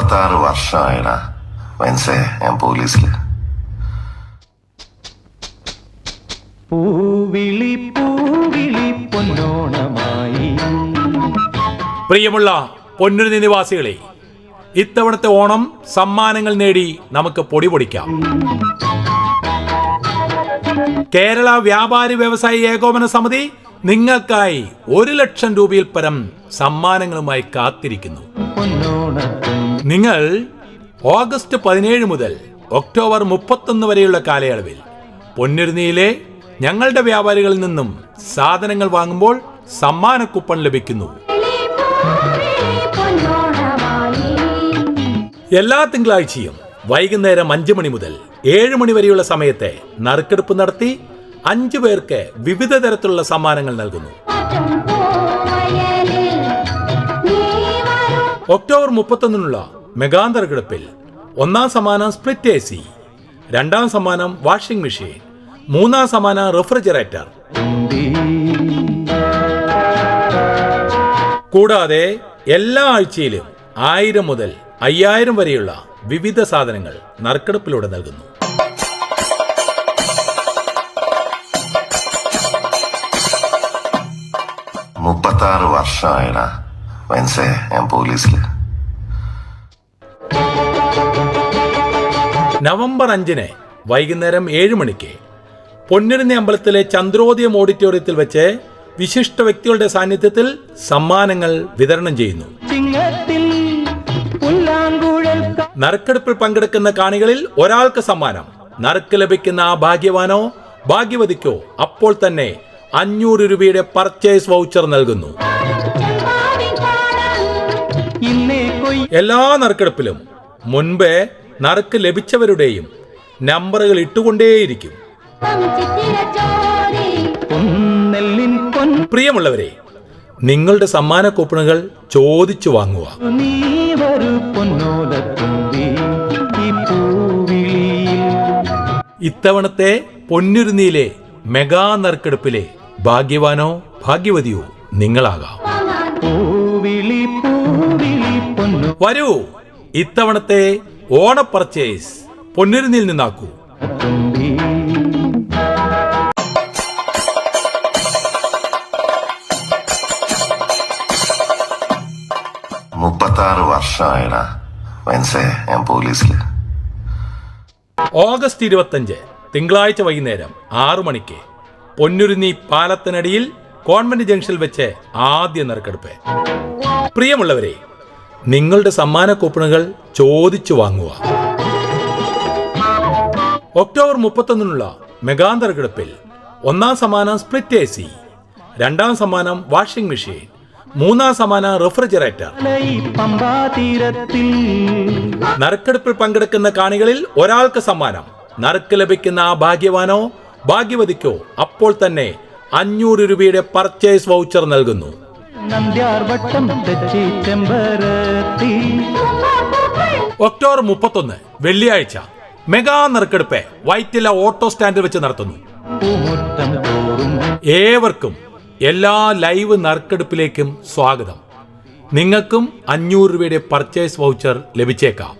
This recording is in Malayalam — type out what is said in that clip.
36 വർഷമായിടാ വെൻസേ ഞാൻ പോലീസില്. പൂവിളി പൂവിളി പൊന്നോണമായി. പ്രിയമുള്ള പൊന്നുരുന്നി നിവാസികളെ, ഇത്തവണത്തെ ഓണം സമ്മാനങ്ങൾ നേടി നമുക്ക് പൊടിപൊടിക്കാം. കേരള വ്യാപാരി വ്യവസായി ഏകോപന സമിതി നിങ്ങൾക്കായി 1,00,000 രൂപയിൽ പരം സമ്മാനങ്ങളുമായി കാത്തിരിക്കുന്നു. നിങ്ങൾ ഓഗസ്റ്റ് 17 മുതൽ ഒക്ടോബർ 31 വരെയുള്ള കാലയളവിൽ പൊന്നുരുന്നിയിലെ ഞങ്ങളുടെ വ്യാപാരികളിൽ നിന്നും സാധനങ്ങൾ വാങ്ങുമ്പോൾ സമ്മാന കൂപ്പൺ ലഭിക്കുന്നു. എല്ലാ തിങ്കളാഴ്ചയും വൈകുന്നേരം 5 മണി മുതൽ 7 മണി വരെയുള്ള സമയത്തെ നറുക്കെടുപ്പ് നടത്തി 5 പേർക്ക് വിവിധ തരത്തിലുള്ള സമ്മാനങ്ങൾ നൽകുന്നു. ഒക്ടോബർ 31 മെഗാ നറുക്കെടുപ്പിൽ 1-ാം സമ്മാനം സ്പ്ലിറ്റ് AC, 2-ാം സമ്മാനം വാഷിംഗ് മെഷീൻ, 3-ാം സമ്മാനം റെഫ്രിജറേറ്റർ. കൂടാതെ എല്ലാ ആഴ്ചയിലും 1000 മുതൽ 5000 വരെയുള്ള വിവിധ സാധനങ്ങൾ നറുക്കെടുപ്പിലൂടെ നൽകുന്നു. മുപ്പത്താറ് വർഷമായിടാ വെൻസേ ഞാൻ പോലീസില്. നവംബർ 5 വൈകുന്നേരം 7 മണിക്ക് പൊന്നുരുന്നി അമ്പലത്തിലെ ചന്ദ്രോദയം ഓഡിറ്റോറിയത്തിൽ വെച്ച് വിശിഷ്ട വ്യക്തികളുടെ സാന്നിധ്യത്തിൽ സമ്മാനങ്ങൾ വിതരണം ചെയ്യുന്നു. നറുക്കെടുപ്പിൽ പങ്കെടുക്കുന്ന കാണികളിൽ ഒരാൾക്ക് സമ്മാനം. നറുക്ക് ലഭിക്കുന്ന ആ ഭാഗ്യവാനോ ഭാഗ്യവതിക്കോ അപ്പോൾ തന്നെ 500 രൂപയുടെ പർച്ചേസ് വൗച്ചർ നൽകുന്നു. എല്ലാ നറുക്കെടുപ്പിലും മുൻപേ നറുക്ക് ലഭിച്ചവരുടെയും നമ്പറുകൾ ഇട്ടുകൊണ്ടേയിരിക്കും. പ്രിയമുള്ളവരെ, നിങ്ങളുടെ സമ്മാന കൂപ്പണുകൾ ചോദിച്ചു വാങ്ങുക. ഇത്തവണത്തെ പൊന്നുരുന്നിയിലെ മെഗാ നറുക്കെടുപ്പിലെ ഭാഗ്യവാനോ ഭാഗ്യവതിയോ നിങ്ങളാകാം. വരൂ, ഇത്തവണത്തെ ഓണ പർച്ചേസ് പൊന്നുരുന്നിയിൽ നിന്നാക്കൂ. മുപ്പത്താറ് വർഷമായിടാ വെൻസേ ഞാൻ പോലീസില്. ഓഗസ്റ്റ് 25 തിങ്കളാഴ്ച വൈകുന്നേരം 6 മണിക്ക് പൊന്നുരുന്നി പാലത്തിനടിയിൽ കോൺവെന്റ് ജംഗ്ഷനിൽ വെച്ച് ആദ്യ നറുക്കെടുപ്പ്. പ്രിയമുള്ളവരെ, നിങ്ങളുടെ സമ്മാന കൂപ്പണുകൾ ചോദിച്ചു വാങ്ങുക. ഒക്ടോബർ 31 മെഗാ നറുക്കെടുപ്പിൽ 1-ാം സമ്മാനം സ്പ്ലിറ്റ് AC, 2-ാം സമ്മാനം വാഷിംഗ് മെഷീൻ, 3-ാം സമ്മാനം റെഫ്രിജറേറ്റർ. നറുക്കെടുപ്പിൽ പങ്കെടുക്കുന്ന കാണികളിൽ ഒരാൾക്ക് സമ്മാനം. നറുക്ക് ലഭിക്കുന്ന ആ ഭാഗ്യവാനോ ഭാഗ്യവതിക്കോ അപ്പോൾ തന്നെ 500 രൂപയുടെ പർച്ചേസ് വൗച്ചർ നൽകുന്നു. ഒക്ടോബർ 31 വെള്ളിയാഴ്ച മെഗാ നറുക്കെടുപ്പ് വൈറ്റില ഓട്ടോ സ്റ്റാൻഡിൽ വെച്ച് നടത്തുന്നു. ഏവർക്കും എല്ലാ ലൈവ് നറുക്കെടുപ്പിലേക്കും സ്വാഗതം. നിങ്ങൾക്കും 500 രൂപയുടെ പർച്ചേസ് വൗച്ചർ ലഭിച്ചേക്കാം.